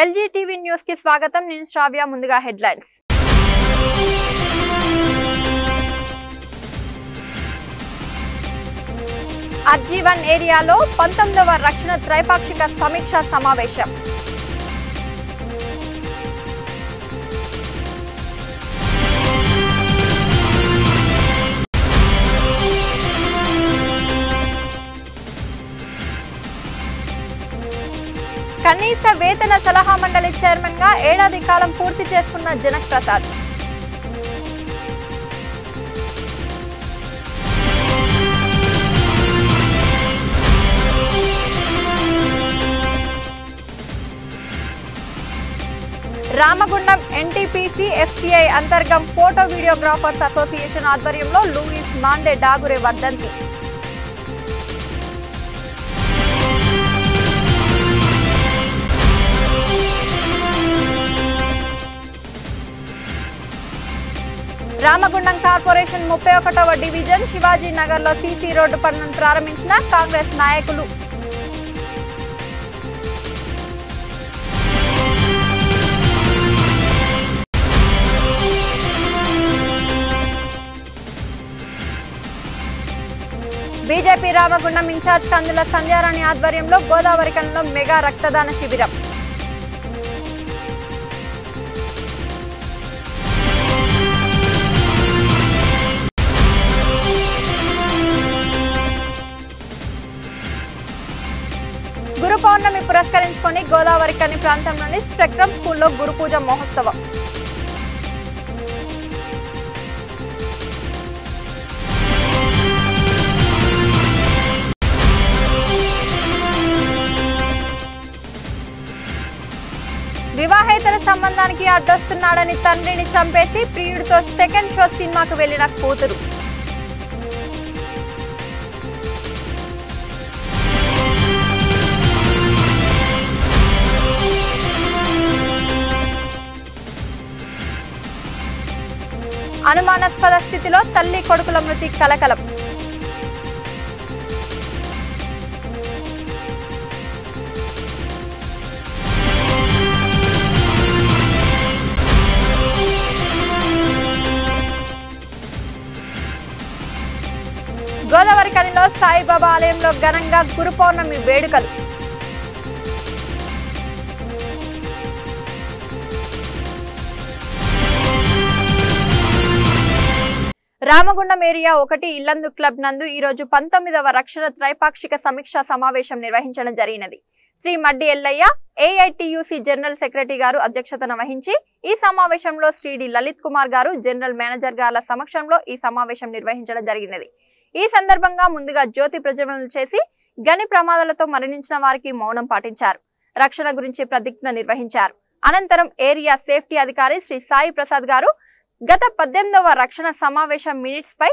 ఎల్జీటీవీ news కి స్వాగతం. నేను శ్రావ్య. ముందుగా హెడ్లైన్స్. అర్జీవన్ ఏరియాలో 19వ రక్షణ త్రైపాక్షిక సమీక్ష సమావేశం. కనీస వేతన సలహా మండలి చైర్మన్ గా ఏడాది కాలం పూర్తి చేసుకున్న Janak Prasad. Ramagundam NTPC FCI Antargam photo videographers association ఆధ్వర్యంలో లూయిస్ మాండే డాగురే వర్ధంతి. రామగుండం కార్పొరేషన్ 31వ డివిజన్ శివాజీ నగర్ లో సీసీ రోడ్డు పనులను ప్రారంభించిన కాంగ్రెస్ నాయకులు. బీజేపీ రామగుండం ఇన్ఛార్జ్ కందుల సంధ్యారాణి ఆధ్వర్యంలో గోదావరి కనిలో మెగా రక్తదాన శిబిరం. గురు పౌర్ణమి పురస్కరించుకొని గోదావరి కని ప్రాంతంలోని స్పెక్ట్రమ్ స్కూల్లో గురు పూజ మహోత్సవం. వివాహేతర సంబంధానికి అడ్డొస్తున్నాడని తండ్రిని చంపేసి ప్రియుడితో సెకండ్ షో సినిమాకు వెళ్లిన కూతురు. అనుమానాస్పద స్థితిలో తల్లి కొడుకుల మృతి కలకలం. గోదావరి కనిలో సాయిబాబా ఆలయంలో ఘనంగా గురు పౌర్ణమి వేడుకలు. రామగుండం ఏరియా 1 ఇల్లందు క్లబ్ నందు ఈ రోజు 19వ రక్షణ త్రైపాక్షిక సమీక్ష సమావేశం నిర్వహించడం జరిగినది. Shri Maddi Yellaiah AITUC general secretary గారు అధ్యక్షతన వహించి ఈ సమావేశంలో శ్రీ డి లలిత్ కుమార్ గారు జనరల్ మేనేజర్ గార్ల సమక్షంలో ఈ సమావేశం నిర్వహించడం జరిగినది. ఈ సందర్భంగా ముందుగా జ్యోతి ప్రజ్వలన చేసి గని ప్రమాదాలతో మరణించిన వారికి మౌనం పాటించారు. రక్షణ గురించి ప్రతిజ్ఞ నిర్వహించారు. అనంతరం ఏరియా సేఫ్టీ అధికారి శ్రీ సాయి ప్రసాద్ గారు గత 18వ రక్షణ సమావేశం మినిట్స్ పై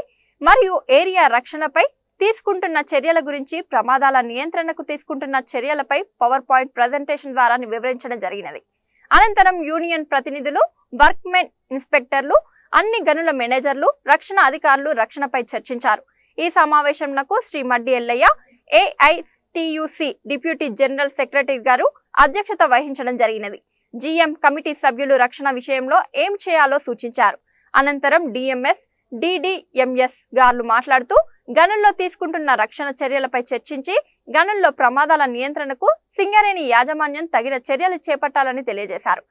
మరియు ఏరియా రక్షణపై తీసుకుంటున్న చర్యల గురించి, ప్రమాదాల నియంత్రణకు తీసుకుంటున్న చర్యలపై పవర్ పాయింట్ ప్రజెంటేషన్ ద్వారా వివరించడం జరిగినది. అనంతరం యూనియన్ ప్రతినిధులు, వర్క్మెన్ ఇన్స్పెక్టర్లు, అన్ని గనుల మేనేజర్లు, రక్షణ అధికారులు రక్షణపై చర్చించారు. ఈ సమావేశంకు Shri Maddi Yellaiah AITUC deputy general secretary గారు అధ్యక్షత వహించడం జరిగినది. జీఎం కమిటీ సభ్యులు రక్షణ విషయంలో ఏం చేయాలో సూచించారు. అనంతరం డిఎంఎస్, డిడిఎంఎస్ గారు మాట్లాడుతూ గనుల్లో తీసుకుంటున్న రక్షణ చర్యలపై చర్చించి గనుల్లో ప్రమాదాల నియంత్రణకు సింగరేణి యాజమాన్యం తగిన చర్యలు చేపట్టాలని తెలియజేశారు.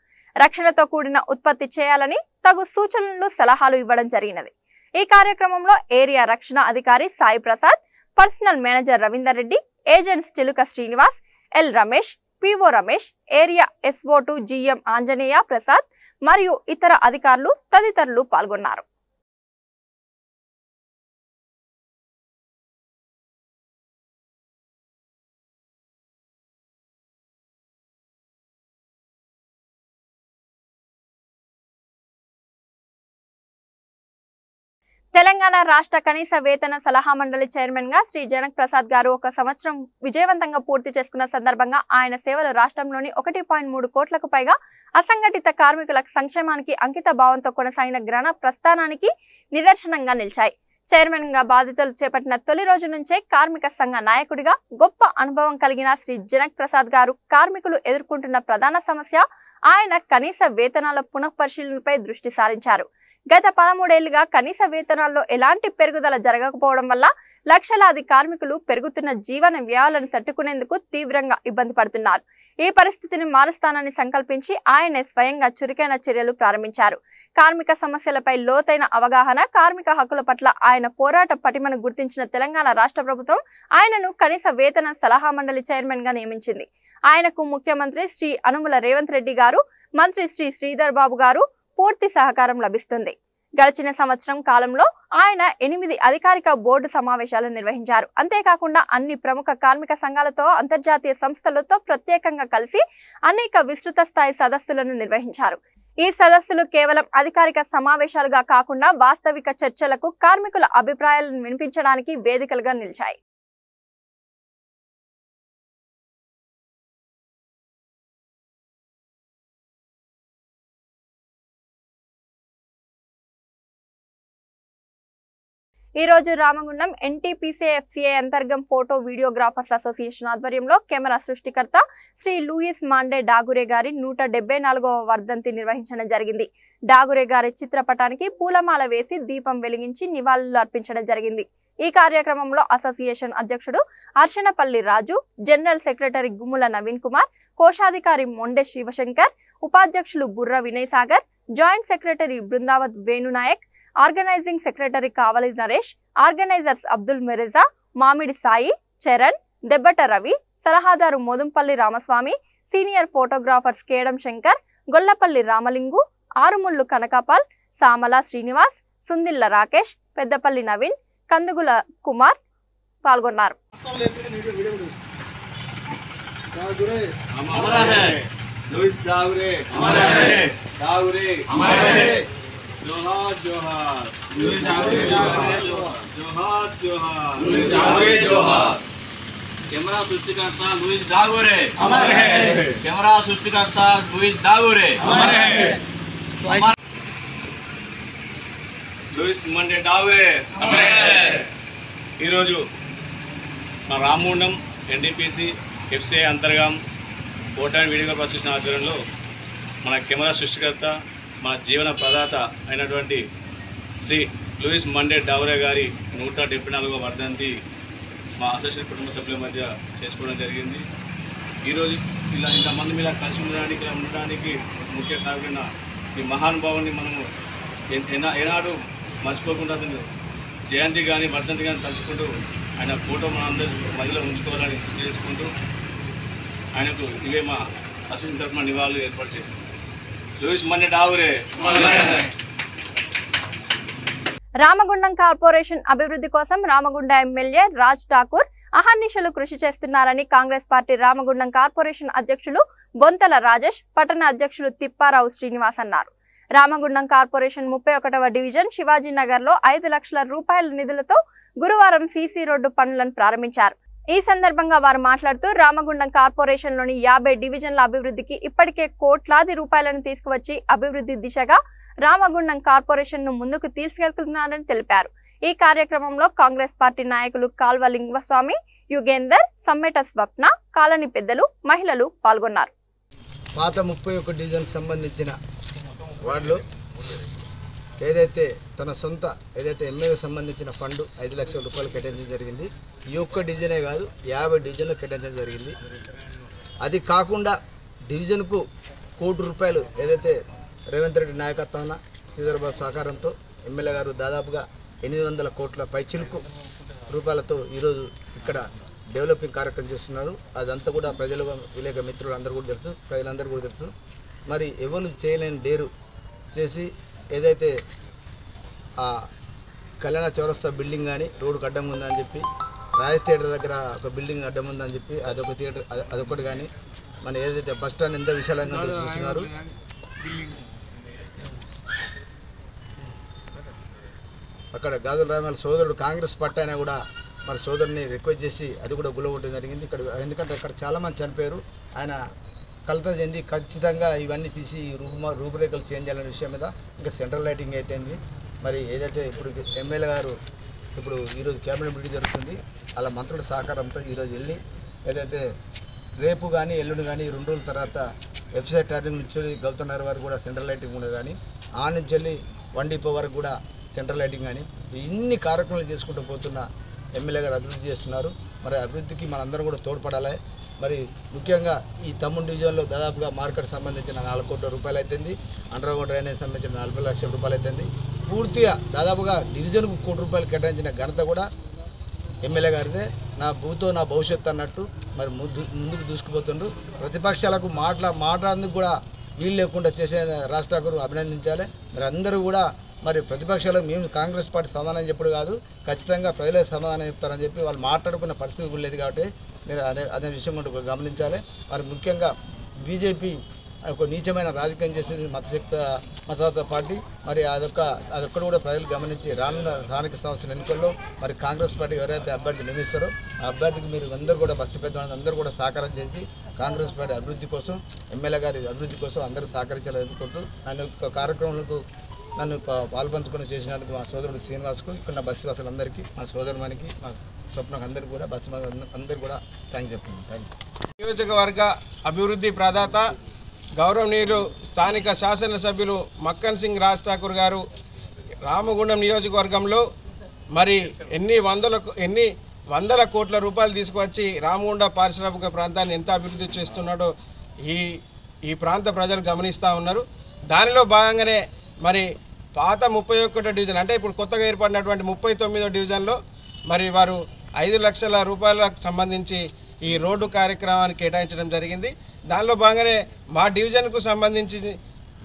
రక్షణతో కూడిన ఉత్పత్తి చేయాలని తగు సూచనలు, సలహాలు ఇవ్వడం జరిగినది. ఈ కార్యక్రమంలో ఏరియా రక్షణ అధికారి Sai Prasad, personal manager Ravinder Reddy, agents Chiluka Srinivas, L Ramesh, PO Ramesh, area SO2 GM Anjaneya Prasad మరియు ఇతర అధికారులు తదితరులు పాల్గొన్నారు. తెలంగాణ రాష్ట్ర కనీస వేతన సలహా మండలి చైర్మన్ గా శ్రీ జనక్ ప్రసాద్ గారు 1 సంవత్సరం విజయవంతంగా పూర్తి చేసుకున్న సందర్భంగా ఆయన సేవలు రాష్ట్రంలోని 1.3 కోట్లకు పైగా అసంఘటిత కార్మికుల సంక్షేమానికి అంకిత భావంతో కొనసాగిన గ్రహణ ప్రస్థానానికి నిదర్శనంగా నిలిచాయి. చైర్మన్ గా బాధ్యతలు చేపట్టిన తొలి రోజు నుంచే కార్మిక సంఘ నాయకుడిగా గొప్ప అనుభవం కలిగిన శ్రీ జనక్ ప్రసాద్ గారు కార్మికులు ఎదుర్కొంటున్న ప్రధాన సమస్య ఆయన కనీస వేతనాల పునఃపరిశీలనపై దృష్టి సారించారు. గత 13 ఏళ్లుగా కనీస వేతనాల్లో ఎలాంటి పెరుగుదల జరగకపోవడం వల్ల లక్షలాది కార్మికులు పెరుగుతున్న జీవన వ్యయాలను తట్టుకునేందుకు తీవ్రంగా ఇబ్బంది పడుతున్నారు. ఈ పరిస్థితిని మారుస్తానని సంకల్పించి ఆయనే స్వయంగా చురుకైన చర్యలు ప్రారంభించారు. కార్మిక సమస్యలపై లోతైన అవగాహన, కార్మిక హక్కుల పట్ల ఆయన పోరాట పటిమను గుర్తించిన తెలంగాణ రాష్ట్ర ప్రభుత్వం ఆయనను కనీస వేతన సలహా మండలి చైర్మన్ గా నియమించింది. ఆయనకు ముఖ్యమంత్రి శ్రీ అనుముల రేవంత్ రెడ్డి గారు, మంత్రి శ్రీ శ్రీధర్ బాబు గారు పూర్తి సహకారం లభిస్తుంది. గడిచిన సంవత్సరం కాలంలో ఆయన 8 అధికారిక బోర్డు సమావేశాలు నిర్వహించారు. అంతేకాకుండా అన్ని ప్రముఖ కార్మిక సంఘాలతో, అంతర్జాతీయ సంస్థలతో ప్రత్యేకంగా కలిసి అనేక విస్తృత స్థాయి సదస్సులను నిర్వహించారు. ఈ సదస్సులు కేవలం అధికారిక సమావేశాలుగా కాకుండా వాస్తవిక చర్చలకు, కార్మికుల అభిప్రాయాలను వినిపించడానికి వేదికలుగా నిలిచాయి. ఈ రోజు Ramagundam NTPC-FCA Antargam photo videographers association ఆధ్వర్యంలో కెమెరా సృష్టికర్త శ్రీ లూయిస్ మాండే డాగురే గారి 174వ వర్ధంతి నిర్వహించడం జరిగింది. డాగురే గారి చిత్రపటానికి పూలమాల వేసి దీపం వెలిగించి నివాళులు అర్పించడం జరిగింది. ఈ కార్యక్రమంలో అసోసియేషన్ అధ్యక్షుడు అర్షణపల్లి రాజు, జనరల్ సెక్రటరీ గుమ్ముల నవీన్ కుమార్, కోశాధికారి మొండే శివశంకర్, ఉపాధ్యక్షులు Burra Vinay Sagar, joint secretary Brundavat Venunayak, organising secretary Kavali Naresh, organisers Abdul Mirza, Mamidi Sai, Charan, Debbata Ravi, సలహాదారు మోదుంపల్లి రామస్వామి, సీనియర్ ఫోటోగ్రాఫర్స్ కేడం శంకర్, గొల్లపల్లి రామలింగు, ఆరుముళ్ళు కనకాపాల్, సామల శ్రీనివాస్, సుందిల్ల రాకేష్, పెద్దపల్లి నవీన్, కందుగుల కుమార్ పాల్గొన్నారు. जोहार जोहार जोहार जोहार जोहार कैमरा सृष्टिकर्ता लुइस डागुरे अमर है। कैमरा सृष्टिकर्ता लुइस डागुरे अमर है। लुइस मंडे डागुरे अमर है। ఈ రోజు మా Ramagundam NTPC-FCA Antargam photo and videographer association ఆధ్వర్యంలో మన కెమెరా సృష్టికర్త, మన జీవన ప్రదాత అయినటువంటి శ్రీ లూయిస్ మండే డాగురే గారి 174వ వర్ధంతి మా అసోసియేషన్ కుటుంబ సభ్యుల మధ్య చేసుకోవడం జరిగింది. ఈరోజు ఇలా ఇంతమంది మీద కలిసి ఉండడానికి ముఖ్య కారణమైన ఈ మహానుభావుని మనము ఏనాడు మర్చిపోకుండా జయంతి కానీ వర్ధంతి కానీ తలుచుకుంటూ ఆయన ఫోటో మనందరి మధ్యలో ఉంచుకోవాలని చేసుకుంటూ ఆయనకు ఇవే మా అసోసియేషన్ తరఫున నివాళులు ఏర్పాటు చేసింది. రామగుండం కార్పొరేషన్ అభివృద్ధి కోసం రామగుండ ఎమ్మెల్యే రాజ్ ఠాకూర్ అహర్నిశలు కృషి చేస్తున్నారని కాంగ్రెస్ పార్టీ రామగుండం కార్పొరేషన్ అధ్యక్షులు బొంతల రాజేష్, పట్టణ అధ్యక్షులు తిప్పారావు శ్రీనివాస్ అన్నారు. రామగుండం కార్పొరేషన్ 31వ డివిజన్ శివాజీనగర్ లో 5 లక్షల రూపాయల నిధులతో గురువారం సీసీ రోడ్డు పనులను ప్రారంభించారు. ఈ సందర్భంగా వారు మాట్లాడుతూ రామగుండం కార్పొరేషన్ లోని 50 డివిజన్ల అభివృద్ధికి ఇప్పటికే కోట్లాది రూపాయలను తీసుకువచ్చి అభివృద్ధి దిశగా రామగుండం కార్పొరేషన్ ను ముందుకు తీసుకెళ్తున్నారని తెలిపారు. ఈ కార్యక్రమంలో కాంగ్రెస్ పార్టీ నాయకులు కాల్వ లింగస్వామి, యుగేందర్, సమ్మెట స్వప్న, కాలనీ పెద్దలు, మహిళలు పాల్గొన్నారు. పాత 31 డివిజన్ సంబంధించిన వార్డులో ఏదైతే తన సొంత ఎమ్మెల్యే సంబంధించిన ఫండ్ 5 లక్షల రూపాయలు కేటాయించడం జరిగింది. ఈ ఒక్క డివిజనే కాదు 50 డివిజన్లు కేటాయించడం జరిగింది. అది కాకుండా డివిజన్కు ₹1 ఏదైతే రేవంత్ రెడ్డి నాయకత్వాన శ్రీధర్బాబు సహకారంతో ఎమ్మెల్యే గారు దాదాపుగా 800 కోట్ల పైచిలుకు రూపాయలతో ఈరోజు ఇక్కడ డెవలపింగ్ కార్యక్రమం చేస్తున్నారు. అదంతా కూడా ప్రజలు, విలేక మిత్రులు అందరూ కూడా తెలుసు, ప్రజలందరూ కూడా తెలుసు. మరి ఎవరు చేయలేని డేరు చేసి ఏదైతే ఆ కళ్యాణ చౌరస్తా బిల్డింగ్ కానీ రోడ్డుకు అడ్డం ఉందని చెప్పి, రాయస్ థియేటర్ దగ్గర ఒక బిల్డింగ్ అడ్డం ఉందని చెప్పి అదొక థియేటర్, అదొకటి కానీ మన ఏదైతే బస్ స్టాండ్ ఎంత విశాలంగా చూస్తున్నారు, అక్కడ గాజుల రామాల సోదరుడు కాంగ్రెస్ పార్టీ అయినా కూడా మరి సోదరుని రిక్వెస్ట్ చేసి అది కూడా గుల్లగొట్టడం జరిగింది. ఇక్కడ ఎందుకంటే అక్కడ చాలామంది చనిపోయారు. ఆయన కలత చెంది ఖచ్చితంగా ఇవన్నీ తీసి రూపురేఖలు చేంజ్ చేయాలనే విషయం మీద ఇంకా సెంట్రల్ లైటింగ్ అయితేంది. మరి ఏదైతే ఇప్పుడు ఎమ్మెల్యే గారు ఇప్పుడు ఈరోజు క్యాబినెట్ మీటింగ్ జరుగుతుంది. అలా మంత్రుల సహకారంతో ఈరోజు వెళ్ళి ఏదైతే రేపు కానీ ఎల్లుండి కానీ 2 రోజుల తర్వాత వెబ్సైట్ టర్నింగ్ నుంచి గౌతమ్ నగర్ వరకు కూడా సెంట్రల్ లైటింగ్ ఉండదు, కానీ ఆ నుంచి వెళ్ళి 1 డిపో వరకు కూడా సెంట్రల్ లైటింగ్ కానీ ఇన్ని కార్యక్రమాలు చేసుకుంటూ పోతున్న ఎమ్మెల్యే గారు అభివృద్ధి చేస్తున్నారు. మరి అభివృద్ధికి మనందరం కూడా తోడ్పడాలి. మరి ముఖ్యంగా ఈ తమ్ముడు డివిజన్లో దాదాపుగా మార్కెట్ సంబంధించిన 4 కోట్ల రూపాయలు అవుతుంది, అండర్ గ్రౌండ్ డ్రైనేజ్ సంబంధించిన 40 లక్షల రూపాయలు అవుతుంది. పూర్తిగా దాదాపుగా డివిజన్కు 1 కోటి రూపాయలు కేటాయించిన ఘనత కూడా ఎమ్మెల్యే గారిదే. నా భూతో నా భవిష్యత్తు అన్నట్టు మరి ముందుకు దూసుకుపోతుండ్రు. ప్రతిపక్షాలకు మాట్లాడేందుకు కూడా వీలు లేకుండా చేసే రాష్ట్రాలకు అభినందించాలి. మరి అందరూ కూడా మరి ప్రతిపక్షాలకు మేము కాంగ్రెస్ పార్టీ సమాధానం చెప్పుడు కాదు, ఖచ్చితంగా ప్రజలే సమాధానం చెప్తారని చెప్పి వాళ్ళు మాట్లాడుకున్న పరిస్థితి కూడా లేదు. కాబట్టి మీరు అదే విషయం గమనించాలి. మరి ముఖ్యంగా బీజేపీ ఒక నీచమైన రాజకీయం చేసేది మతతత్వ పార్టీ. మరి అదొక్కడు కూడా ప్రజలు గమనించి రానున్న స్థానిక సంస్థల ఎన్నికల్లో మరి కాంగ్రెస్ పార్టీ ఎవరైతే అభ్యర్థి నియమిస్తారో ఆ అభ్యర్థికి మీరు అందరూ కూడా బస్సు పెద్దవాళ్ళని అందరూ కూడా సహకారం చేసి కాంగ్రెస్ పార్టీ అభివృద్ధి కోసం, ఎమ్మెల్యే గారి అభివృద్ధి కోసం అందరూ సహకరించాలని కోరుతూ నన్ను కార్యక్రమాలకు పాల్పంచుకొని చేసినందుకు మా సోదరుడు శ్రీనివాస్కు, ఇక్కడ బస్సు వాసులందరికీ, మా సోదరుమానికి, మా స్వప్నకు అందరికీ కూడా బస్సు అందరికీ కూడా థ్యాంక్స్ చెప్తున్నాను. Thank you. నియోజకవర్గ అభివృద్ధి ప్రదాత గౌరవనీయులు స్థానిక శాసనసభ్యులు మక్కన్ సింగ్ రాజ్ ఠాకూర్ గారు రామగుండం నియోజకవర్గంలో మరి ఎన్ని వందల కోట్ల రూపాయలు తీసుకువచ్చి రామగుండ పారిశ్రామిక ప్రాంతాన్ని ఎంత అభివృద్ధి చేస్తున్నాడో ఈ ప్రాంత ప్రజలు గమనిస్తూ ఉన్నారు. దానిలో భాగంగానే మరి పాత 31వ డివిజన్ అంటే ఇప్పుడు కొత్తగా ఏర్పడినటువంటి 39వ డివిజన్లో మరి వారు 5 లక్షల రూపాయలకు సంబంధించి ఈ రోడ్డు కార్యక్రమాన్ని కేటాయించడం జరిగింది. దానిలో భాగంగానే మా డివిజన్కు సంబంధించి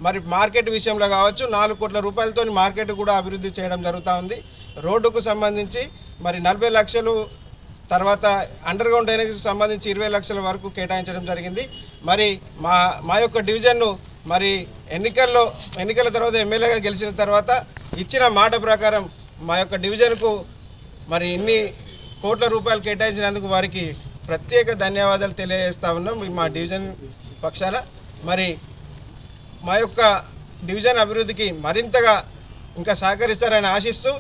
మరి మార్కెట్ విషయంలో కావచ్చు 4 కోట్ల రూపాయలతో మార్కెట్ కూడా అభివృద్ధి చేయడం జరుగుతూ ఉంది. రోడ్డుకు సంబంధించి మరి 40 లక్షలు, తర్వాత అండర్ గ్రౌండ్ డ్రైనేజ్కి సంబంధించి 20 లక్షల వరకు కేటాయించడం జరిగింది. మరి మా యొక్క డివిజన్ను మరి ఎన్నికల తర్వాత ఎమ్మెల్యేగా గెలిచిన తర్వాత ఇచ్చిన మాట ప్రకారం మా యొక్క డివిజన్కు మరి ఇన్ని కోట్ల రూపాయలు కేటాయించినందుకు వారికి ప్రత్యేక ధన్యవాదాలు తెలియజేస్తా ఉన్నాం మా డివిజన్ పక్షాన. మరి మా యొక్క డివిజన్ అభివృద్ధికి మరింతగా ఇంకా సహకరిస్తారని ఆశిస్తూ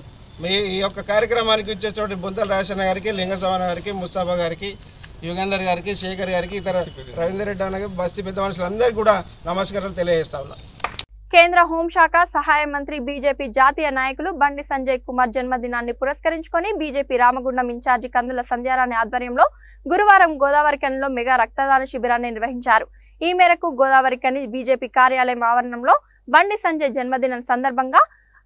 ఈ యొక్క కార్యక్రమానికి ఇచ్చేటువంటి బొంతల రాజన్న గారికి, లింగసవాన గారికి, ముస్తాఫా గారికి, యుగేందర్ గారికి, శేఖర్ గారికి, ఇతర రవీందర్ రెడ్డి అన్న బస్తీ పెద్ద మనుషులందరికీ కూడా నమస్కారాలు తెలియజేస్తా ఉన్నాం. కేంద్ర హోంశాఖ సహాయ మంత్రి బీజేపీ జాతీయ నాయకులు బండి సంజయ్ కుమార్ జన్మదినాన్ని పురస్కరించుకొని బీజేపీ రామగుండం ఇన్ఛార్జి కందుల సంధ్యారాణి ఆధ్వర్యంలో గురువారం గోదావరికనిలో మెగా రక్తదాన శిబిరాన్ని నిర్వహించారు. ఈ మేరకు గోదావరికని బీజేపీ కార్యాలయం ఆవరణంలో బండి సంజయ్ జన్మదినం సందర్భంగా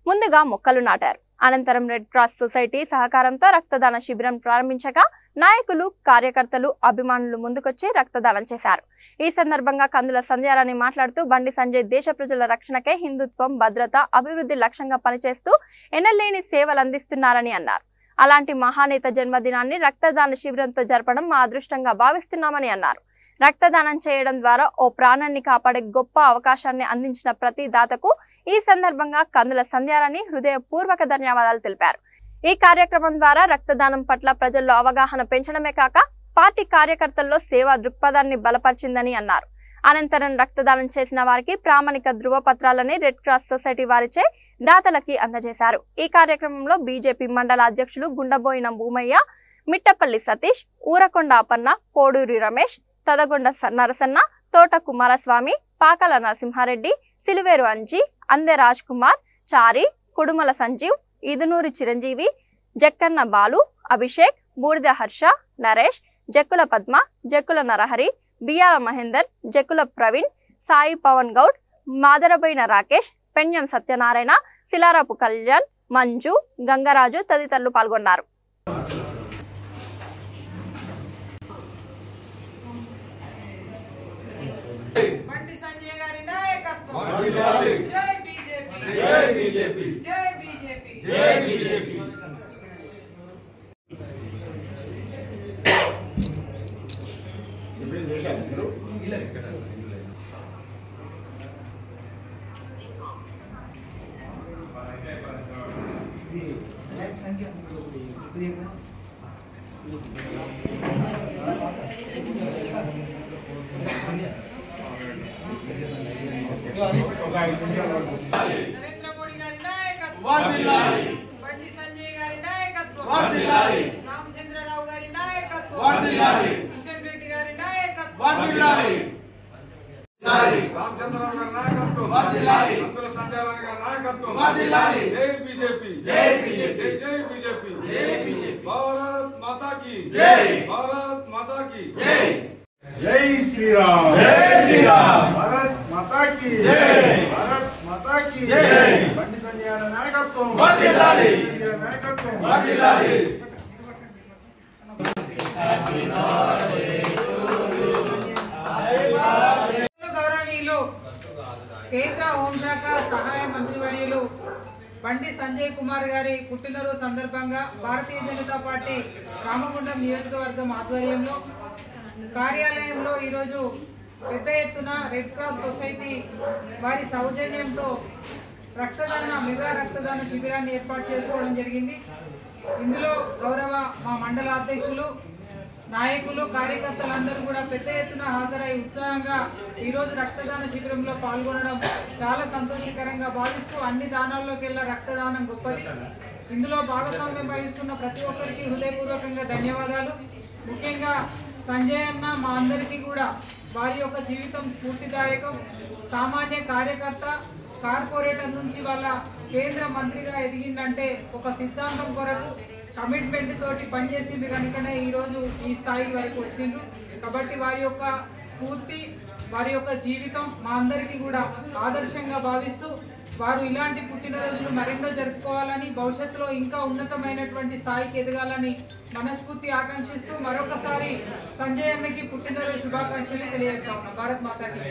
ముందుగా మొక్కలు నాటారు. అనంతరం రెడ్ క్రాస్ సొసైటీ సహకారంతో రక్తదాన శిబిరం ప్రారంభించగా నాయకులు, కార్యకర్తలు, అభిమానులు ముందుకొచ్చి రక్తదానం చేశారు. ఈ సందర్భంగా కందుల సంధ్యారాణి మాట్లాడుతూ బండి సంజయ్ దేశ ప్రజల రక్షణకే హిందుత్వం, భద్రత, అభివృద్ధి లక్ష్యంగా పనిచేస్తూ ఎన్నలేని సేవలు అందిస్తున్నారని అన్నారు. అలాంటి మహానేత జన్మదినాన్ని రక్తదాన శిబిరంతో జరపడం మా అదృష్టంగా భావిస్తున్నామని అన్నారు. రక్తదానం చేయడం ద్వారా ఓ ప్రాణాన్ని కాపాడే గొప్ప అవకాశాన్ని అందించిన ప్రతి దాతకు ఈ సందర్భంగా కందుల సంధ్యారాణి హృదయపూర్వక ధన్యవాదాలు తెలిపారు. ఈ కార్యక్రమం ద్వారా రక్తదానం పట్ల ప్రజల్లో అవగాహన పెంచడమే కాక పార్టీ కార్యకర్తల్లో సేవా దృక్పథాన్ని బలపరిచిందని అన్నారు. అనంతరం రక్తదానం చేసిన వారికి ప్రామాణిక ధృవపత్రాలని రెడ్ క్రాస్ సొసైటీ వారిచే దాతలకి అందజేశారు. ఈ కార్యక్రమంలో బీజేపీ మండల అధ్యక్షులు గుండబోయిన భూమయ్య, మిట్టపల్లి సతీష్, ఊరకొండ అపర్ణ, కోడూరి రమేష్, తదగొండ నరసన్న, తోట కుమారస్వామి, పాకల నరసింహారెడ్డి, సిలివేరు అంజీ, అందె రాజ్ కుమార్, చారి, కుడుమల సంజీవ్, ఇదునూరి చిరంజీవి, జక్కన్న బాలు, అభిషేక్, బూడిద హర్ష, నరేష్, జక్కుల పద్మ, జక్కుల నరహరి, బియాల మహేందర్, జక్కుల ప్రవీణ్, సాయి పవన్ గౌడ్, మాదరబోయిన రాకేష్, పెన్యం సత్యనారాయణ, శిలారపు కళ్యాణ్, మంజు, గంగరాజు తదితరులు పాల్గొన్నారు. బండి సంజయ్ గారి నాయకత్వం. జై బీజేపీ, జై బీజేపీ, జై బీజేపీ, జై బీజేపీ. నరేంద్ర మోడీ గారి నాయకత్వం. బండి సంజయ్ గారి నాయకత్వం. రామచంద్రరావు గారి నాయకత్వం, కిషన్ రెడ్డి గారి నాయకత్వం, రామచంద్రరావు గారి నాయకత్వం, అందుల సంజయ్ గారి నాయకత్వం, జై బీజేపీ, జై బీజేపీ, జై బీజేపీ, జై బీజేపీ, భారత్ మాతా కీ జై, భారత్ మాతా కీ జై, జై శ్రీరామ్, జై శ్రీరామ్, భారత్ మాతా కీ జై, భారత్ మాతా కీ జై, బండి సంజయ్ గారి నాయకత్వం వర్ధిల్లాలి, నాయకత్వం వర్ధిల్లాలి. గౌరవనీయులు కేంద్ర హోంశాఖ సహాయ మంత్రివర్యులు బండి సంజయ్ కుమార్ గారి పుట్టినరోజు సందర్భంగా భారతీయ జనతా పార్టీ రామగుండం నియోజకవర్గం ఆధ్వర్యంలో కార్యాలయంలో ఈరోజు పెద్ద ఎత్తున రెడ్ క్రాస్ సొసైటీ వారి సౌజన్యంతో మెగా రక్తదాన శిబిరాన్ని ఏర్పాటు చేసుకోవడం జరిగింది. ఇందులో గౌరవ మా మండల అధ్యక్షులు, నాయకులు, కార్యకర్తలందరూ కూడా పెద్ద ఎత్తున హాజరై ఉత్సాహంగా ఈరోజు రక్తదాన శిబిరంలో పాల్గొనడం చాలా సంతోషకరంగా భావిస్తూ అన్ని దానాల్లోకెల్లా రక్తదానం గొప్పది. ఇందులో భాగస్వామ్యం వహిస్తున్న ప్రతి ఒక్కరికి హృదయపూర్వకంగా ధన్యవాదాలు. ముఖ్యంగా సంజయ్ అన్న మా అందరికీ కూడా వారి యొక్క జీవితం స్ఫూర్తిదాయకం. సామాన్య కార్యకర్త, కార్పొరేటర్ నుంచి వాళ్ళ కేంద్ర మంత్రిగా ఎదిగిందంటే ఒక సిద్ధాంతం కొరకు కమిట్మెంట్ తోటి పనిచేసి మీరు కనుకనే ఈరోజు ఈ స్థాయి వరకు వచ్చిండ్రు. కాబట్టి వారి యొక్క స్ఫూర్తి, వారి యొక్క జీవితం మా అందరికీ కూడా ఆదర్శంగా భావిస్తూ వారు ఇలాంటి పుట్టినరోజులు మరెన్నో జరుపుకోవాలని, భవిష్యత్తులో ఇంకా ఉన్నతమైనటువంటి స్థాయికి ఎదగాలని మనస్ఫూర్తి ఆకాంక్షిస్తూ మరొకసారి సంజయ్ అన్నకి పుట్టినరోజు శుభాకాంక్షలు తెలియజేస్తా ఉన్నాం. భారత్ మాతాకి.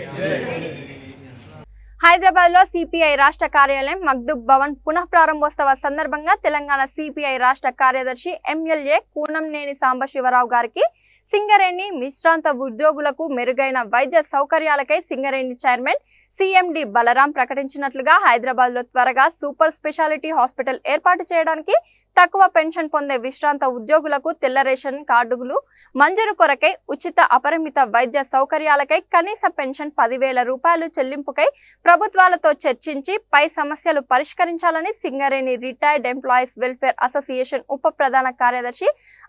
హైదరాబాద్ లో సిపిఐ రాష్ట్ర కార్యాలయం మగ్దుబ్ భవన్ పునః ప్రారంభోత్సవ సందర్భంగా తెలంగాణ సిపిఐ రాష్ట్ర కార్యదర్శి ఎమ్మెల్యే కూనంనేని సాంబశివరావు గారికి సింగరేణి విశ్రాంత ఉద్యోగులకు మెరుగైన వైద్య సౌకర్యాలకై సింగరేణి చైర్మన్ సిఎండి బలరాం ప్రకటించినట్లుగా హైదరాబాద్ లో త్వరగా సూపర్ స్పెషాలిటీ హాస్పిటల్ ఏర్పాటు చేయడానికి, తక్కువ పెన్షన్ పొందే విశ్రాంత ఉద్యోగులకు తెల్ల రేషన్ కార్డులు మంజూరు కొరకై, ఉచిత అపరిమిత వైద్య సౌకర్యాలకై, కనీస పెన్షన్ 10,000 రూపాయలు చెల్లింపుకై ప్రభుత్వాలతో చర్చించి పై సమస్యలు పరిష్కరించాలని Singareni retired employees welfare association ఉప ప్రధాన కార్యదర్శి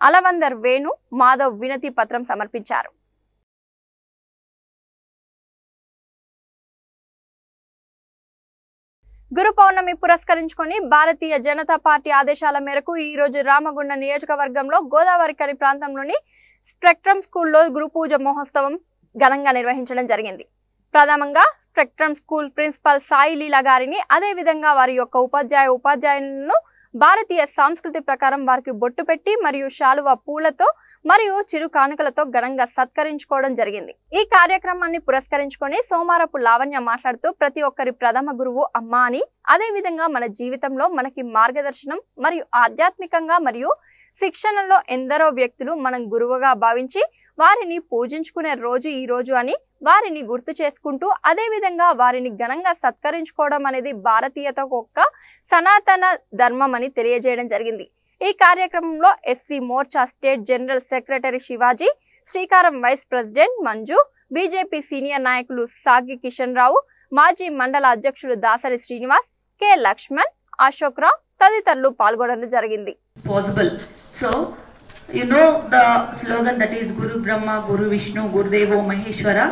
అలవందర్ వేణు మాధవ్ వినతి పత్రం సమర్పించారు. గురు పౌర్ణమి పురస్కరించుకొని భారతీయ జనతా పార్టీ ఆదేశాల మేరకు ఈ రోజు రామగుండ నియోజకవర్గంలో గోదావరికని ప్రాంతంలోని స్పెక్ట్రమ్ స్కూల్లో గురు పూజ మహోత్సవం ఘనంగా నిర్వహించడం జరిగింది. ప్రథమంగా స్పెక్ట్రమ్ స్కూల్ ప్రిన్సిపల్ సాయి లీలా గారిని, అదే విధంగా వారి యొక్క ఉపాధ్యాయులను భారతీయ సంస్కృతి ప్రకారం వారికి బొట్టు పెట్టి మరియు శాలువా పూలతో మరియు చిరు కానుకలతో ఘనంగా సత్కరించుకోవడం జరిగింది. ఈ కార్యక్రమాన్ని పురస్కరించుకొని సోమారపు లావణ్య మాట్లాడుతూ ప్రతి ఒక్కరి ప్రథమ గురువు అమ్మ అని, అదే విధంగా మన జీవితంలో మనకి మార్గదర్శనం మరియు ఆధ్యాత్మికంగా మరియు శిక్షణలో ఎందరో వ్యక్తులు మనం గురువుగా భావించి వారిని పూజించుకునే రోజు ఈ రోజు అని వారిని గుర్తు చేసుకుంటూ, అదే విధంగా వారిని ఘనంగా సత్కరించుకోవడం అనేది భారతీయత యొక్క సనాతన ధర్మం అని తెలియజేయడం జరిగింది. ఈ కార్యక్రమంలో SC Morcha state general secretary Shivaji, Srikaram vice president Manju, BJP senior నాయకులు సాగి కిషన్ రావు, మాజీ మండల అధ్యక్షుడు దాసరి శ్రీనివాస్, కె లక్ష్మణ్, అశోక్ రావు తదితరులు పాల్గొనడం జరిగింది. So you know the slogan that is Guru Brahma, Guru Vishnu, Gurudevo Maheshwara,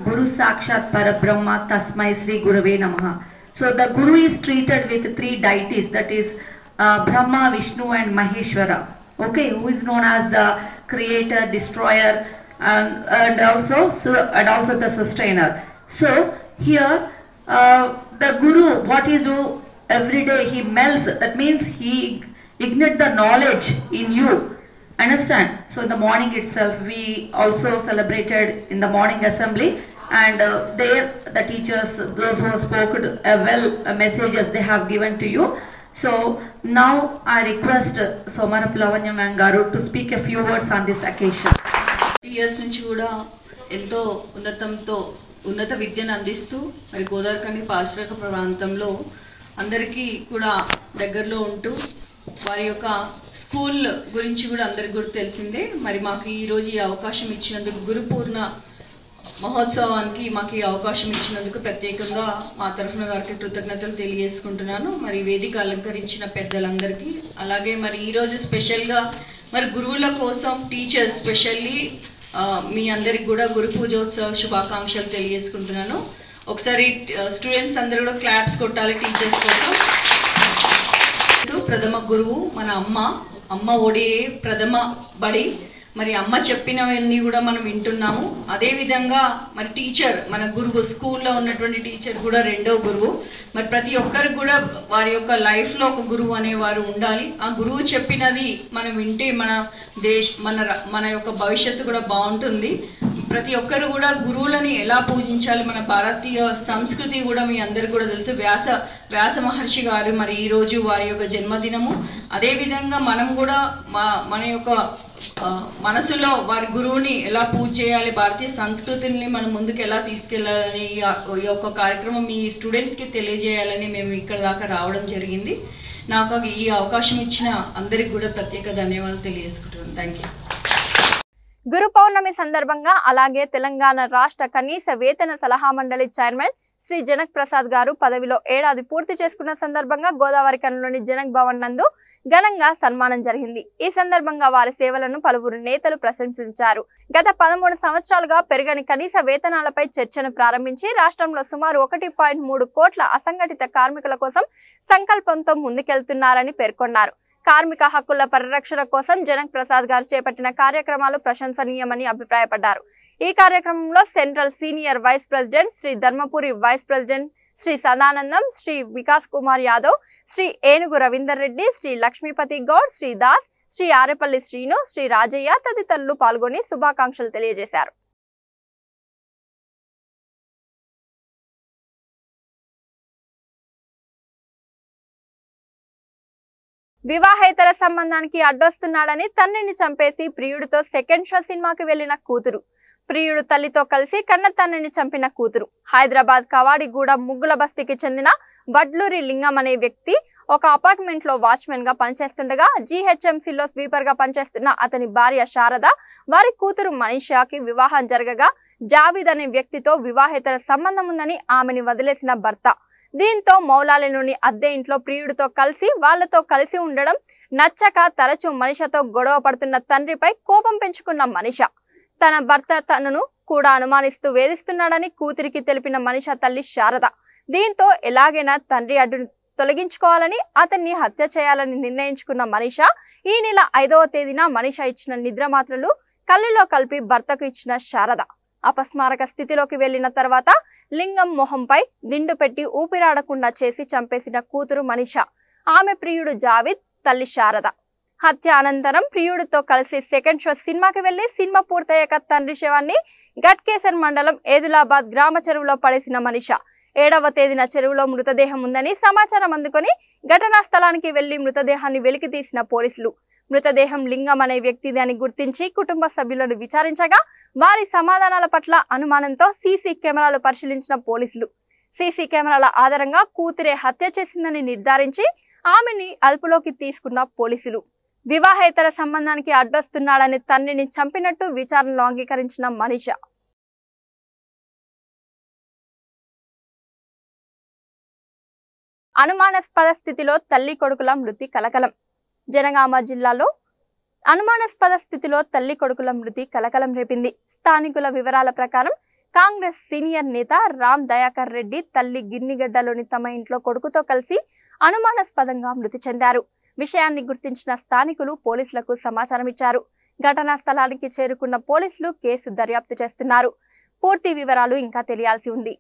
Guru Sakshat Parabrahma, Tasmai Sri Gurave Namaha. So the Guru is treated with 3 deities, that is Brahma, Vishnu and Maheshwara, okay, who is known as the creator, destroyer and also the sustainer. So here the Guru, what he do every day, he melts, that means he ignite the knowledge in you, understand? So in the morning itself we also celebrated in the morning assembly, and there the teachers, those who spoke messages they have given to you. So now I request Somarapu Lavanya Ma'am garu to speak a few words on this occasion. years నుంచి కూడా ఎంతో ఉన్నత విద్యను అందిస్తూ మరి గోదావరికని పారిశ్రామిక ప్రాంతంలో అందరికీ కూడా దగ్గరలో ఉంటూ వారి యొక్క స్కూల్ గురించి కూడా అందరికి కూడా తెలిసిందే. మరి మాకు ఈరోజు ఈ అవకాశం ఇచ్చినందుకు గురు మహోత్సవానికి మాకు ఈ అవకాశం ఇచ్చినందుకు ప్రత్యేకంగా మా తరఫున వారికి కృతజ్ఞతలు తెలియజేసుకుంటున్నాను. మరి వేదిక అలంకరించిన పెద్దలందరికీ, అలాగే మరి ఈరోజు స్పెషల్గా మరి గురువుల కోసం టీచర్స్ స్పెషల్లీ మీ అందరికి కూడా గురు పూజోత్సవ శుభాకాంక్షలు తెలియజేసుకుంటున్నాను. ఒకసారి స్టూడెంట్స్ అందరూ కూడా క్లాప్స్ కొట్టాలి టీచర్స్ కోసం. ప్రథమ గురువు మన అమ్మ ఒడి ప్రథమ బడి. మరి అమ్మ చెప్పినవన్నీ కూడా మనం వింటున్నాము. అదేవిధంగా మరి టీచర్ మన గురువు, స్కూల్లో ఉన్నటువంటి టీచర్ కూడా రెండో గురువు. మరి ప్రతి ఒక్కరికి కూడా వారి యొక్క లైఫ్లో ఒక గురువు అనేవారు ఉండాలి. ఆ గురువు చెప్పినది మనం వింటే మన యొక్క భవిష్యత్తు కూడా బాగుంటుంది. ప్రతి ఒక్కరు కూడా గురువులని ఎలా పూజించాలి, మన భారతీయ సంస్కృతి కూడా మీ అందరికీ కూడా తెలుసు. వ్యాస మహర్షి గారు మరి ఈరోజు వారి యొక్క జన్మదినము. అదేవిధంగా మనం కూడా మన యొక్క మనసులో వారి గురువుని ఎలా పూజ చేయాలి, భారతీయ సంస్కృతిని మనం ముందుకు ఎలా తీసుకెళ్లాలని ఈ యొక్క కార్యక్రమం మీ స్టూడెంట్స్కి తెలియజేయాలని మేము ఇక్కడ దాకా రావడం జరిగింది. నాకు ఈ అవకాశం ఇచ్చిన అందరికి కూడా ప్రత్యేక ధన్యవాదాలు తెలియజేసుకుంటున్నాను. Thank you. గురు పౌర్ణమి సందర్భంగా అలాగే తెలంగాణ రాష్ట్ర కనీస వేతన సలహా మండలి చైర్మన్ శ్రీ జనక్ ప్రసాద్ గారు పదవిలో ఏడాది పూర్తి చేసుకున్న సందర్భంగా గోదావరి కనులోని జనక్ భవన్ నందు ఘనంగా సన్మానం జరిగింది. ఈ సందర్భంగా వారి సేవలను పలువురు నేతలు ప్రశంసించారు. గత 13 సంవత్సరాలుగా పెరగని కనీస వేతనాలపై చర్చను ప్రారంభించి రాష్ట్రంలో సుమారు 1.3 కోట్ల అసంఘటిత కార్మికుల కోసం సంకల్పంతో ముందుకెళ్తున్నారని పేర్కొన్నారు. కార్మిక హక్కుల పరిరక్షణ కోసం జనక్ ప్రసాద్ గారు చేపట్టిన కార్యక్రమాలు ప్రశంసనీయమని అభిప్రాయపడ్డారు. ఈ కార్యక్రమంలో central senior vice president Shri Dharmapuri vice president Shri Sadanandam, Shri Vikas Kumar Yadav, Shri Enugu Ravinder Reddy, Shri Lakshmipati Goud, Shri Das, Shri Arepalli Srinu, Shri Rajaiah తదితరులు పాల్గొని శుభాకాంక్షలు తెలియజేశారు. వివాహేతర సంబంధానికి అడ్డొస్తున్నాడని తండ్రిని చంపేసి ప్రియుడితో సెకండ్ షో సినిమాకి వెళ్లిన కూతురు, ప్రియుడు తల్లితో కలిసి కన్న తండ్రిని చంపిన కూతురు. హైదరాబాద్ కవాడిగూడ ముగ్గుల బస్తీకి చెందిన వడ్లూరి లింగం అనే వ్యక్తి ఒక అపార్ట్మెంట్ లో వాచ్మెన్ గా పనిచేస్తుండగా జీహెచ్ఎంసీలో స్వీపర్ గా పనిచేస్తున్న అతని భార్య శారద, వారి కూతురు మనీషాకి వివాహం జరగగా జావీద్ అనే వ్యక్తితో వివాహేతర సంబంధం ఉందని ఆమెని వదిలేసిన భర్త. దీంతో మౌలాలిలోని అద్దె ఇంట్లో ప్రియుడితో కలిసి వాళ్లతో కలిసి ఉండడం నచ్చక తరచూ మనీషాతో గొడవ పడుతున్న తండ్రిపై కోపం పెంచుకున్న మనీషా తన భర్త తనను కూడా అనుమానిస్తూ వేధిస్తున్నాడని కూతురికి తెలిపిన మనీషా తల్లి శారద. దీంతో ఎలాగైనా తండ్రి అడ్డును తొలగించుకోవాలని అతన్ని హత్య చేయాలని నిర్ణయించుకున్న మనీషా ఈ నెల 5వ తేదీన మనీషా ఇచ్చిన నిద్ర మాత్రలు కళ్ళలో కలిపి భర్తకు ఇచ్చిన శారద అపస్మారక స్థితిలోకి వెళ్లిన తర్వాత లింగం మొహంపై దిండు పెట్టి ఊపిరాడకుండా చేసి చంపేసిన కూతురు మనీషా, ఆమె ప్రియుడు జావీద్, తల్లి శారద. హత్య అనంతరం ప్రియుడితో కలిసి సెకండ్ షో సినిమాకి వెళ్లి సినిమా పూర్తయ్యాక తండ్రి శవాన్ని గట్కేసర్ మండలం ఏదులాబాద్ గ్రామ చెరువులో పడేసిన మనీషా 7వ తేదీన చెరువులో మృతదేహం ఉందని సమాచారం అందుకొని ఘటనా స్థలానికి వెళ్లి మృతదేహాన్ని వెలికి తీసిన పోలీసులు మృతదేహం లింగం అనే వ్యక్తిది అని గుర్తించి కుటుంబ సభ్యులను విచారించగా వారి సమాధానాల పట్ల అనుమానంతో సీసీ కెమెరాలు పరిశీలించిన పోలీసులు సీసీ కెమెరాల ఆధారంగా కూతురే హత్య చేసిందని నిర్ధారించి ఆమెని అదుపులోకి తీసుకున్న పోలీసులు వివాహేతర సంబంధానికి అడ్డొస్తున్నాడని తండ్రిని చంపినట్టు విచారణలో అంగీకరించిన మనీషా. అనుమానాస్పద స్థితిలో తల్లి కొడుకుల మృతి కలకలం. జనగామ జిల్లాలో అనుమానాస్పద స్థితిలో తల్లి కొడుకుల మృతి కలకలం రేపింది. స్థానికుల వివరాల ప్రకారం కాంగ్రెస్ సీనియర్ నేత రామ్ దయాకర్ రెడ్డి తల్లి గిన్నిగడ్డలోని తమ ఇంట్లో కొడుకుతో కలిసి అనుమానాస్పదంగా మృతి చెందారు. విషయాన్ని గుర్తించిన స్థానికులు పోలీసులకు సమాచారం ఇచ్చారు. ఘటనా స్థలానికి చేరుకున్న పోలీసులు కేసు దర్యాప్తు చేస్తున్నారు. పూర్తి వివరాలు ఇంకా తెలియాల్సి ఉంది.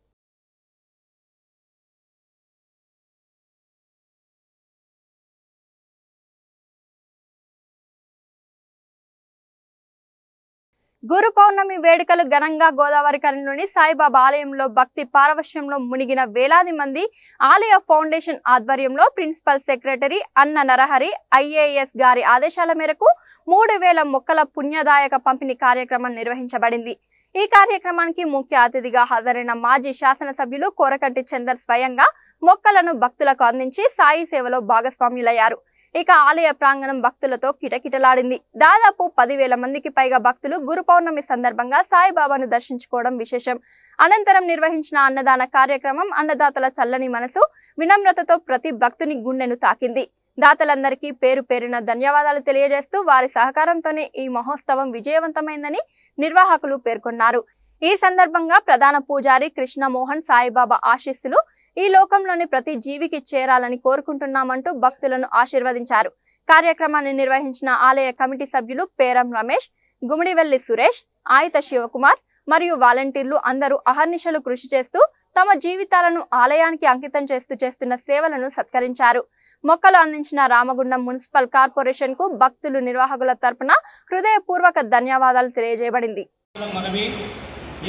గురు పౌర్ణమి వేడుకలు ఘనంగా గోదావరి కనిలోని సాయిబాబా ఆలయంలో భక్తి పారవశ్యంలో మునిగిన వేలాది మంది ఆలయ ఫౌండేషన్ ఆధ్వర్యంలో ప్రిన్సిపల్ సెక్రటరీ అన్న నరహరి ఐఏఎస్ గారి ఆదేశాల మేరకు 3000 మొక్కల పుణ్యదాయక పంపిణీ కార్యక్రమం నిర్వహించబడింది. ఈ కార్యక్రమానికి ముఖ్య అతిథిగా హాజరైన మాజీ శాసనసభ్యులు కోరకంటి చందర్ స్వయంగా మొక్కలను భక్తులకు అందించి సాయి సేవలో భాగస్వామ్యులయ్యారు. ఇక ఆలయ ప్రాంగణం భక్తులతో కిటకిటలాడింది. దాదాపు 10,000 మందికి పైగా భక్తులు గురు పౌర్ణమి సందర్భంగా సాయిబాబాను దర్శించుకోవడం విశేషం. అనంతరం నిర్వహించిన అన్నదాన కార్యక్రమం అన్నదాతల చల్లని మనసు వినమ్రతతో ప్రతి భక్తుని గుండెను తాకింది. దాతలందరికీ పేరు పేరున ధన్యవాదాలు తెలియజేస్తూ వారి సహకారంతోనే ఈ మహోత్సవం విజయవంతమైందని నిర్వాహకులు పేర్కొన్నారు. ఈ సందర్భంగా ప్రధాన పూజారి కృష్ణమోహన్ సాయిబాబా ఆశీస్సులు ఈ లోకంలోని ప్రతి జీవికి చేరాలని కోరుకుంటున్నామంటూ భక్తులను ఆశీర్వదించారు. కార్యక్రమాన్ని నిర్వహించిన ఆలయ కమిటీ సభ్యులు పేరం రమేష్, గుమిడివెల్లి సురేష్, ఆయిత శివకుమార్ మరియు వాలంటీర్లు అందరూ అహర్నిశలు కృషి చేస్తూ తమ జీవితాలను ఆలయానికి అంకితం చేస్తున్న సేవలను సత్కరించారు. మొక్కలు అందించిన రామగుండం మున్సిపల్ కార్పొరేషన్ కు భక్తులు నిర్వాహకుల తరపున హృదయపూర్వక ధన్యవాదాలు తెలియజేయబడింది.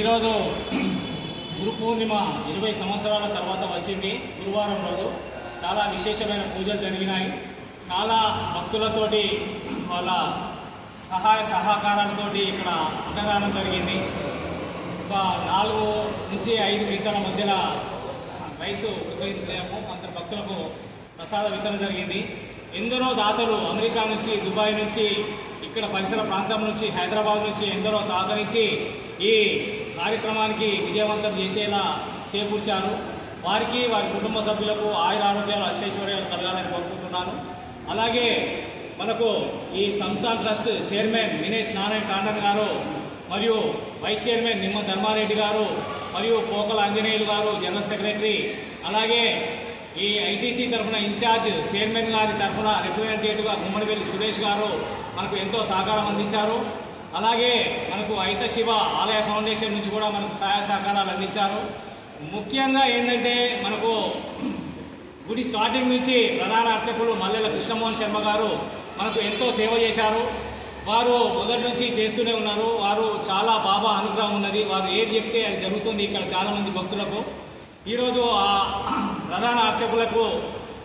ఈరోజు గురు పూర్ణిమ 20 సంవత్సరాల తర్వాత వచ్చింది. గురువారం రోజు చాలా విశేషమైన పూజలు జరిగినాయి. చాలా భక్తులతోటి వాళ్ళ సహాయ సహకారాలతోటి ఇక్కడ అన్నదానం జరిగింది. ఒక 4 నుంచి 5 క్వింటాల మధ్యన రైసు ఉపయోగించాము. కొందరు భక్తులకు ప్రసాద వితరణ జరిగింది. ఎందరో దాతలు అమెరికా నుంచి, దుబాయ్ నుంచి, ఇక్కడ పరిసర ప్రాంతం నుంచి, హైదరాబాద్ నుంచి ఎందరో సహకరించి ఈ కార్యక్రమానికి విజయవంతం చేసేలా చేకూర్చారు. వారికి, వారి కుటుంబ సభ్యులకు ఆయుర ఆరోగ్యాలు అష్టైశ్వర్యాలు కలగాలని కోరుకుంటున్నాను. అలాగే మనకు ఈ సంస్థాన్ ట్రస్ట్ చైర్మన్ మినేష్ నారాయణ టాండన్ గారు మరియు వైస్ చైర్మన్ నిమ్మ ధర్మారెడ్డి గారు మరియు పోకల ఆంజనేయులు గారు జనరల్ సెక్రటరీ, అలాగే ఈ ఐటీసీ తరఫున ఇన్ఛార్జ్ చైర్మన్ గారి తరఫున రిప్రజెంటేటివ్గా గుమ్మడివెల్లి సురేష్ గారు మనకు ఎంతో సహకారం అందించారు. అలాగే మనకు అయిత శివ ఆలయ ఫౌండేషన్ నుంచి కూడా మనకు సహాయ సహకారాలు అందించారు. ముఖ్యంగా ఏంటంటే మనకు గుడి స్టార్టింగ్ నుంచి ప్రధాన అర్చకులు మల్లెల కృష్ణమోహన్ శర్మ గారు మనకు ఎంతో సేవ చేశారు. వారు మొదటి నుంచి చేస్తూనే ఉన్నారు. వారు చాలా బాబా అనుగ్రహం ఉన్నది. వారు ఏది చెప్తే అది జరుగుతుంది ఇక్కడ చాలామంది భక్తులకు. ఈరోజు ఆ ప్రధాన అర్చకులకు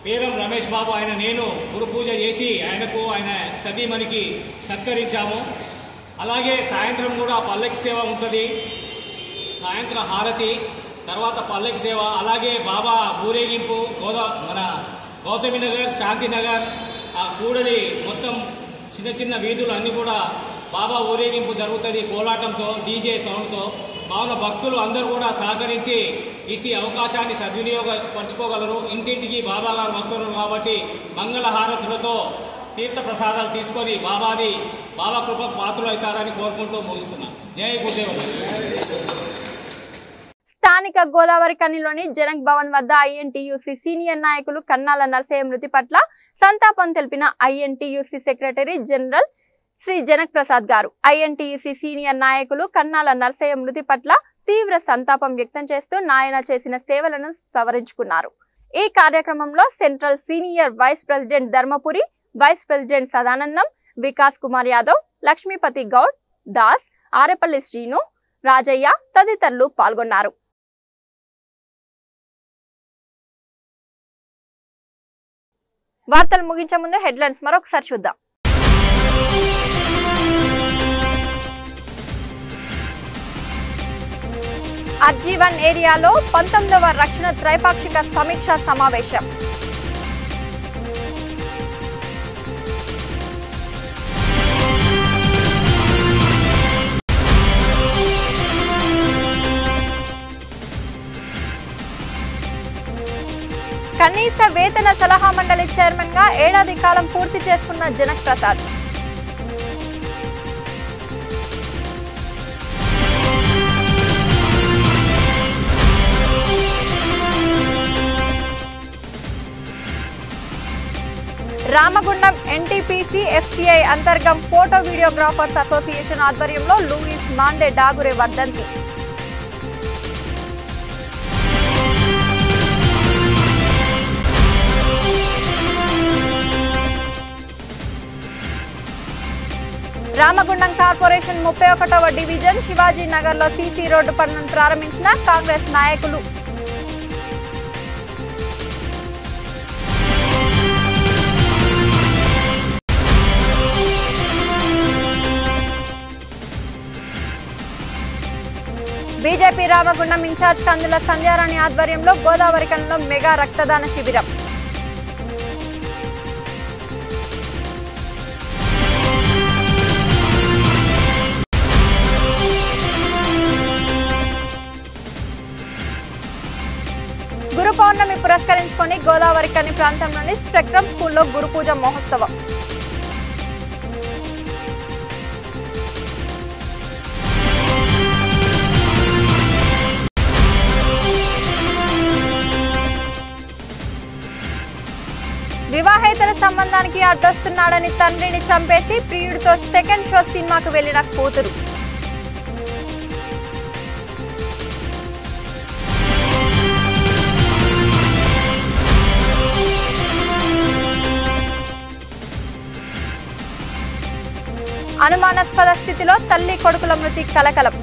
పేరం రమేష్ బాబు నేను గురు పూజ చేసి ఆయనకు ఆయన సతీమణికి సత్కరించాము. అలాగే సాయంత్రం కూడా పల్లకి సేవ ఉంటుంది. సాయంత్రం హారతి, తర్వాత పల్లకి సేవ, అలాగే బాబా ఊరేగింపు మన గౌతమి నగర్, శాంతినగర్, ఆ కూడలి మొత్తం చిన్న చిన్న వీధులు అన్నీ కూడా బాబా ఊరేగింపు జరుగుతుంది కోలాటంతో, డీజే సౌండ్తో. కావున భక్తులు అందరూ కూడా సహకరించి ఇట్టి అవకాశాన్ని సద్వినియోగపరచుకోగలరు. ఇంటింటికి బాబా గారు వస్తున్నారు కాబట్టి మంగళ హారతులతో తీర్థ ప్రసాదాలు తీసుకొని బాబా కృప పాత్రలు అవుతారని కోరుకుంటూ ముగిస్తున్నాం. జై గురుదేవులు. స్థానిక గోదావరి కనిలోని జనక్ భవన్ వద్ద ఐఎన్టీయూసీ సీనియర్ నాయకులు కన్నాల నరసయ్య మృతి పట్ల సంతాపం తెలిపిన INTUC secretary general Shri Janak Prasad గారు. ఐఎన్టీయూసీ సీనియర్ నాయకులు కన్నాల నరసయ్య మృతి పట్ల తీవ్ర సంతాపం వ్యక్తం చేస్తూ నాయన చేసిన సేవలను సవరించుకున్నారు. ఈ కార్యక్రమంలో central senior vice president Dharmapuri, vice president Sadanandam, Vikas Kumar Yadav, Lakshmipathi Goud, Das, Arepalli Srinu, Rajaiah తదితరులు పాల్గొన్నారు. వార్తలు ముగించే ముందు హెడ్లైన్స్ మరొకసారి చూద్దాం. అర్జీవన్ ఏరియాలో 19వ రక్షణ త్రైపాక్షిక సమీక్షా సమావేశం. కనీస వేతన సలహా మండలి చైర్మన్ గా ఏడాది కాలం పూర్తి చేసుకున్న Janak Prasad. Ramagundam NTPC FCI Antargam photo videographers association ఆధ్వర్యంలో లూయిస్ మాండే డాగురే వర్ధంతి. రామగుండం కార్పొరేషన్ 31వ డివిజన్ శివాజీ నగర్ లో సీసీ రోడ్డు పనులను ప్రారంభించిన కాంగ్రెస్ నాయకులు. బీజేపీ రామగుండం ఇన్ఛార్జ్ కందుల సంధ్యారాణి ఆధ్వర్యంలో గోదావరి కనిలో మెగా రక్తదాన శిబిరం. గురు పౌర్ణమి పురస్కరించుకొని గోదావరి కని ప్రాంతం నుండి స్పెక్ట్రమ్ స్కూల్లో గురు పూజ మహోత్సవం. వివాహేతర సంబంధానికి అడ్డొస్తున్నాడని తండ్రిని చంపేసి ప్రియుడితో సెకండ్ షో సినిమాకు వెళ్లిన కూతురు. అనుమానాస్పద స్థితిలో తల్లి కొడుకుల మృతి కలకలం.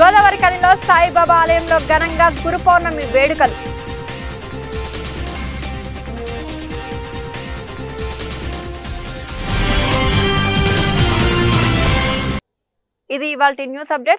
గోదావరి కనిలో సాయిబాబా ఆలయంలో ఘనంగా గురు పౌర్ణమి వేడుకలు. ఇది ఇవాల్టి న్యూస్ అప్డేట్స్.